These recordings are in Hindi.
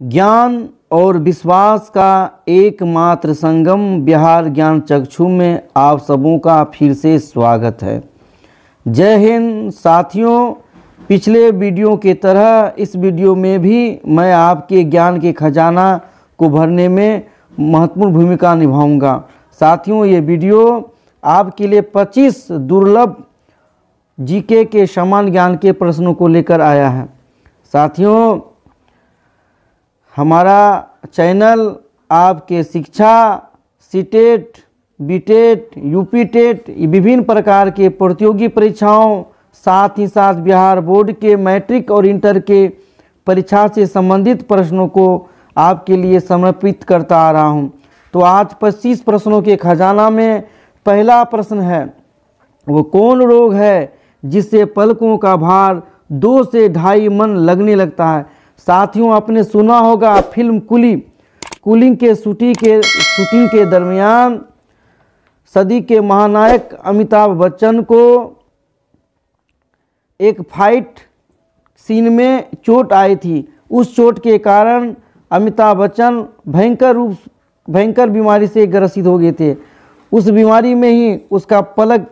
ज्ञान और विश्वास का एकमात्र संगम बिहार ज्ञान चक्षु में आप सबों का फिर से स्वागत है। जय हिंद साथियों, पिछले वीडियो के तरह इस वीडियो में भी मैं आपके ज्ञान के खजाना को भरने में महत्वपूर्ण भूमिका निभाऊंगा। साथियों, ये वीडियो आपके लिए 25 दुर्लभ जीके के समान ज्ञान के प्रश्नों को लेकर आया है। साथियों, हमारा चैनल आपके शिक्षा, सीटेट, बीटेट, यूपी टेट, विभिन्न प्रकार के प्रतियोगी परीक्षाओं, साथ ही साथ बिहार बोर्ड के मैट्रिक और इंटर के परीक्षा से संबंधित प्रश्नों को आपके लिए समर्पित करता आ रहा हूं। तो आज 25 प्रश्नों के खजाना में पहला प्रश्न है, वो कौन रोग है जिससे पलकों का भार 2 से 2.5 मन लगने लगता है। साथियों, आपने सुना होगा फिल्म कूलिंग के शूटिंग के दरमियान सदी के महानायक अमिताभ बच्चन को एक फाइट सीन में चोट आई थी। उस चोट के कारण अमिताभ बच्चन भयंकर बीमारी से ग्रसित हो गए थे। उस बीमारी में ही उसका पलक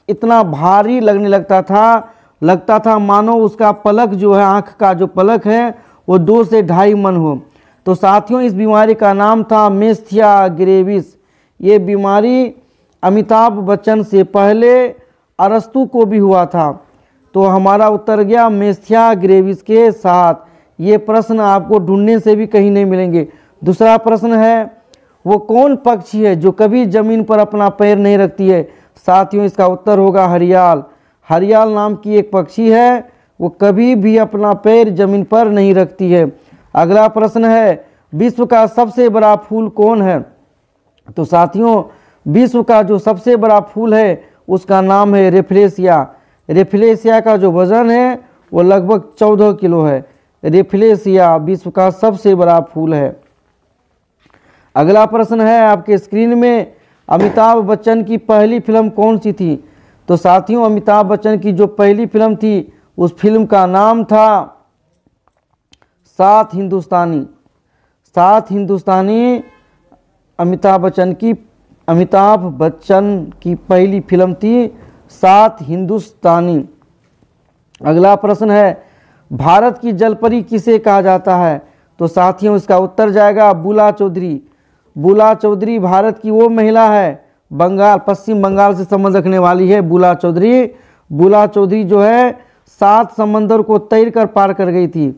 इतना भारी लगने लगता था मानो उसका पलक जो है, आँख का जो पलक है वो 2 से 2.5 मन हो। तो साथियों, इस बीमारी का नाम था मेस्थिया ग्रेविस। ये बीमारी अमिताभ बच्चन से पहले अरस्तु को भी हुआ था। तो हमारा उत्तर गया मेस्थिया ग्रेविस के साथ। ये प्रश्न आपको ढूंढने से भी कहीं नहीं मिलेंगे। दूसरा प्रश्न है, वो कौन पक्षी है जो कभी जमीन पर अपना पैर नहीं रखती है। साथियों, इसका उत्तर होगा हरियाल। हरियाल नाम की एक पक्षी है, वो कभी भी अपना पैर जमीन पर नहीं रखती है। अगला प्रश्न है, विश्व का सबसे बड़ा फूल कौन है। तो साथियों, विश्व का जो सबसे बड़ा फूल है उसका नाम है रेफ्लेशिया। रेफ्लेशिया का जो वजन है वो लगभग 14 किलो है। रेफ्लेशिया विश्व का सबसे बड़ा फूल है। अगला प्रश्न है आपके स्क्रीन में, अमिताभ बच्चन की पहली फिल्म कौन सी थी। तो साथियों, अमिताभ बच्चन की जो पहली फिल्म थी उस फिल्म का नाम था 7 हिंदुस्तानी। 7 हिंदुस्तानी अमिताभ बच्चन की पहली फिल्म थी 7 हिंदुस्तानी। अगला प्रश्न है, भारत की जलपरी किसे कहा जाता है। तो साथियों, इसका उत्तर जाएगा बुला चौधरी। बुला चौधरी भारत की वो महिला है, पश्चिम बंगाल से संबंध रखने वाली है बुला चौधरी। बुला चौधरी जो है 7 समंदर को तैर कर पार कर गई थी।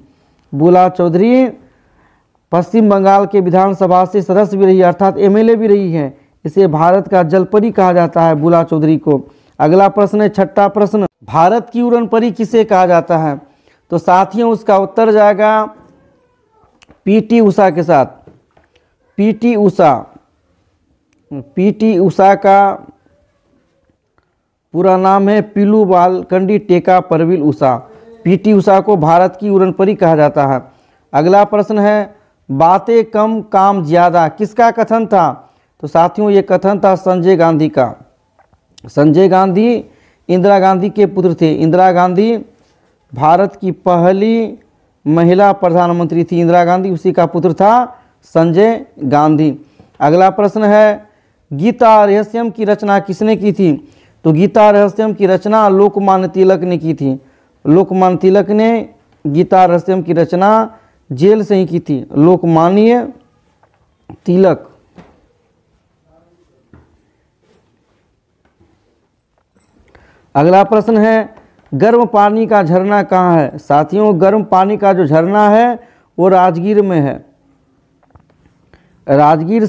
बुला चौधरी पश्चिम बंगाल के विधानसभा से सदस्य भी रही, अर्थात एमएलए भी रही है। इसे भारत का जलपरी कहा जाता है बुला चौधरी को। अगला प्रश्न है, छठा प्रश्न, भारत की उड़न परी किसे कहा जाता है। तो साथियों, उसका उत्तर जाएगा पीटी उषा के साथ। पीटी उषा का पूरा नाम है पीलू बालकंडी टेका परवील उषा। पीटी उषा को भारत की उड़न परी कहा जाता है। अगला प्रश्न है, बातें कम काम ज्यादा किसका कथन था। तो साथियों, ये कथन था संजय गांधी का। संजय गांधी इंदिरा गांधी के पुत्र थे। इंदिरा गांधी भारत की पहली महिला प्रधानमंत्री थी। इंदिरा गांधी उसी का पुत्र था संजय गांधी। अगला प्रश्न है, गीता रहस्यम की रचना किसने की थी। तो गीता रहस्यम की रचना लोकमान्य तिलक ने की थी। लोकमान्य तिलक ने गीता रहस्यम की रचना जेल से ही की थी। लोकमान्य तिलक। अगला प्रश्न है, गर्म पानी का झरना कहाँ है। साथियों, गर्म पानी का जो झरना है वो राजगीर में है। राजगीर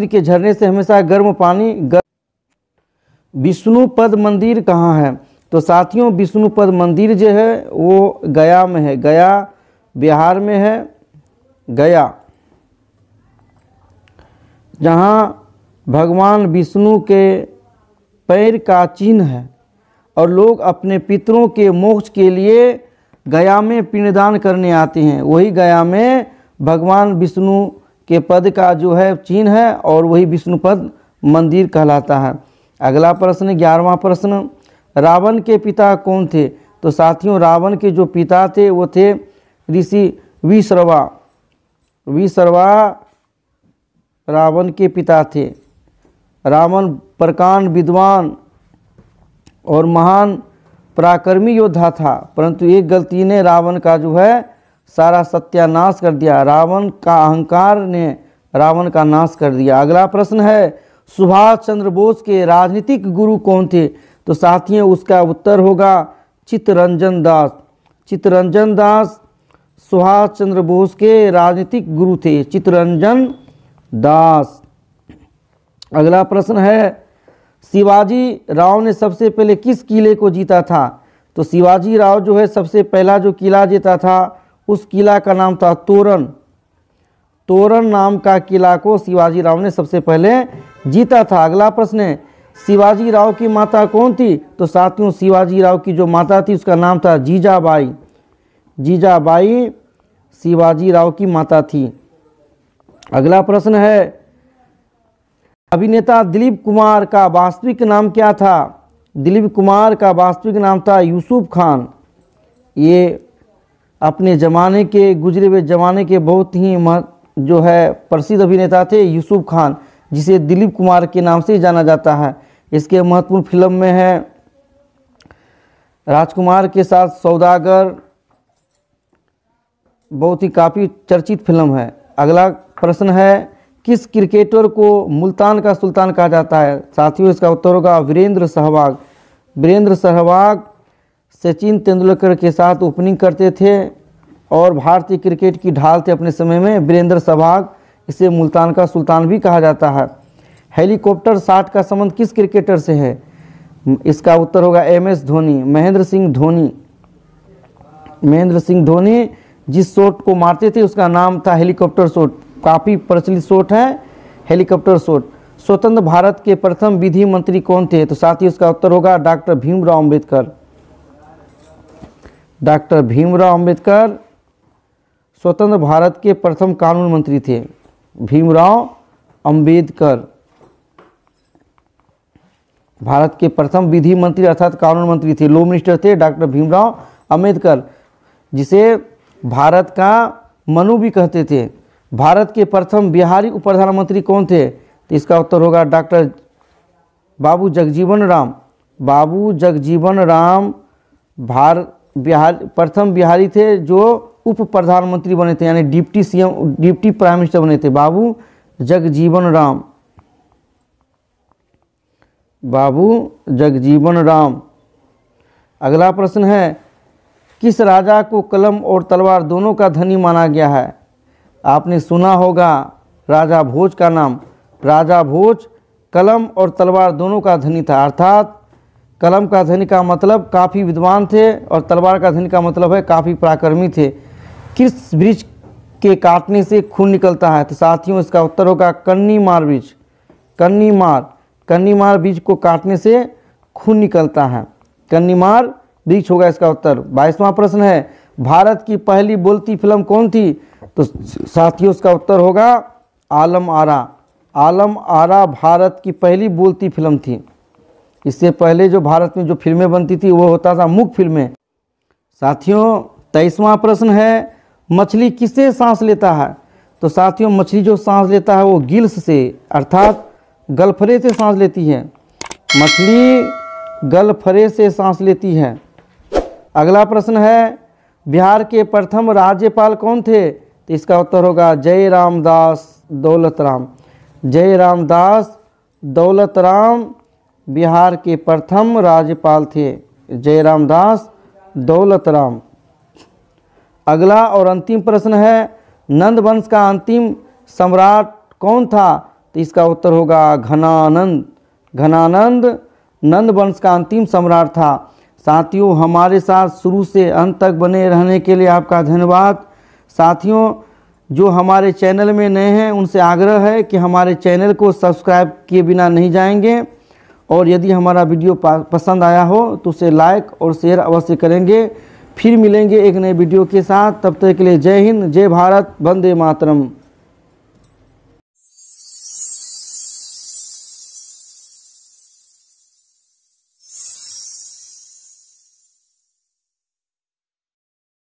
के झरने से हमेशा गर्म पानी। विष्णुपद मंदिर कहाँ है। तो साथियों, विष्णुपद मंदिर जो है वो गया में है। गया बिहार में है। गया, जहाँ भगवान विष्णु के पैर का चिन्ह है और लोग अपने पितरों के मोक्ष के लिए गया में पिंडदान करने आते हैं। वही गया में भगवान विष्णु के पद का जो है चिन्ह है और वही विष्णुपद मंदिर कहलाता है। अगला प्रश्न, 11वां प्रश्न, रावण के पिता कौन थे। तो साथियों, रावण के जो पिता थे वो थे ऋषि विश्रवा। विश्रवा रावण के पिता थे। रावण प्रकांड विद्वान और महान पराक्रमी योद्धा था, परंतु एक गलती ने रावण का जो है सारा सत्यानाश कर दिया। रावण का अहंकार ने रावण का नाश कर दिया। अगला प्रश्न है, सुभाष चंद्र बोस के राजनीतिक गुरु कौन थे? तो साथियों उसका उत्तर होगा चित्तरंजन दास। चित्तरंजन दास सुभाष चंद्र बोस के राजनीतिक गुरु थे, चित्तरंजन दास। अगला प्रश्न है, शिवाजी राव ने सबसे पहले किस किले को जीता था? तो शिवाजी राव जो है सबसे पहला जो किला जीता था उस किला का नाम था तोरण। तोरण नाम का किला को शिवाजी राव ने सबसे पहले जीता था। अगला प्रश्न है, शिवाजी राव की माता कौन थी? तो साथियों शिवाजी राव की जो माता थी उसका नाम था जीजाबाई। जीजाबाई शिवाजी राव की माता थी। अगला प्रश्न है, अभिनेता दिलीप कुमार का वास्तविक नाम क्या था? दिलीप कुमार का वास्तविक नाम था यूसुफ खान। ये अपने ज़माने के गुजरे हुए ज़माने के बहुत ही जो है प्रसिद्ध अभिनेता थे यूसुफ खान, जिसे दिलीप कुमार के नाम से जाना जाता है। इसके महत्वपूर्ण फिल्म में है राजकुमार के साथ सौदागर, बहुत ही काफ़ी चर्चित फिल्म है। अगला प्रश्न है, किस क्रिकेटर को मुल्तान का सुल्तान कहा जाता है? साथियों इसका उत्तर होगा वीरेंद्र सहवाग। वीरेंद्र सहवाग सचिन तेंदुलकर के साथ ओपनिंग करते थे और भारतीय क्रिकेट की ढाल थे अपने समय में वीरेंद्र सहवाग, इसे मुल्तान का सुल्तान भी कहा जाता है। हेलीकॉप्टर शॉट का संबंध किस क्रिकेटर से है? इसका उत्तर होगा MS धोनी, महेंद्र सिंह धोनी। महेंद्र सिंह धोनी जिस शॉट को मारते थे उसका नाम था हेलीकॉप्टर शॉट, काफ़ी प्रचलित शॉट है हेलीकॉप्टर शॉट। स्वतंत्र भारत के प्रथम विधि मंत्री कौन थे? तो साथ ही उसका उत्तर होगा डॉक्टर भीमराव अंबेडकर। डॉक्टर भीमराव अंबेडकर स्वतंत्र भारत के प्रथम कानून मंत्री थे, भीमराव अंबेडकर भारत के प्रथम विधि मंत्री अर्थात कानून मंत्री थे, लॉ मिनिस्टर थे डॉक्टर भीमराव अंबेडकर, जिसे भारत का मनु भी कहते थे। भारत के प्रथम बिहारी उप प्रधानमंत्री कौन थे? तो इसका उत्तर होगा डॉक्टर बाबू जगजीवन राम। बाबू जगजीवन राम प्रथम बिहारी थे जो उप प्रधानमंत्री बने थे, यानी deputy CM deputy prime minister बने थे, बाबू जगजीवन राम। बाबू जगजीवन राम। अगला प्रश्न है, किस राजा को कलम और तलवार दोनों का धनी माना गया है? आपने सुना होगा राजा भोज का नाम। राजा भोज कलम और तलवार दोनों का धनी था, अर्थात कलम का धनी का मतलब काफ़ी विद्वान थे और तलवार का धनी का मतलब है काफ़ी पराक्रमी थे। किस वृक्ष के काटने से खून निकलता है? तो साथियों इसका उत्तर होगा कन्नीमार वृक्ष। कन्नीमार वृक्ष को काटने से खून निकलता है, कन्नीमार वृक्ष होगा इसका उत्तर। 22वां प्रश्न है, भारत की पहली बोलती फिल्म कौन थी? तो साथियों उसका उत्तर होगा आलम आरा। आलम आरा भारत की पहली बोलती फिल्म थी। इससे पहले जो भारत में जो फिल्में बनती थी वो होता था मुख्य फिल्में। साथियों 23वां प्रश्न है, मछली किससे सांस लेता है? तो साथियों मछली जो सांस लेता है वो गिल्स से अर्थात गलफरे से सांस लेती है। मछली गलफरे से सांस लेती है। अगला प्रश्न है, बिहार के प्रथम राज्यपाल कौन थे? तो इसका उत्तर होगा जयराम दास दौलतराम। जयराम दास दौलतराम बिहार के प्रथम राज्यपाल थे, जयराम दास दौलतराम। अगला और अंतिम प्रश्न है, नंद वंश का अंतिम सम्राट कौन था? तो इसका उत्तर होगा घनानंद। घनानंद नंद वंश का अंतिम सम्राट था। साथियों हमारे साथ शुरू से अंत तक बने रहने के लिए आपका धन्यवाद। साथियों जो हमारे चैनल में नए हैं उनसे आग्रह है कि हमारे चैनल को सब्सक्राइब किए बिना नहीं जाएंगे, और यदि हमारा वीडियो पसंद आया हो तो उसे लाइक और शेयर अवश्य करेंगे। फिर मिलेंगे एक नए वीडियो के साथ, तब तक के लिए जय हिंद, जय भारत, वंदे मातरम।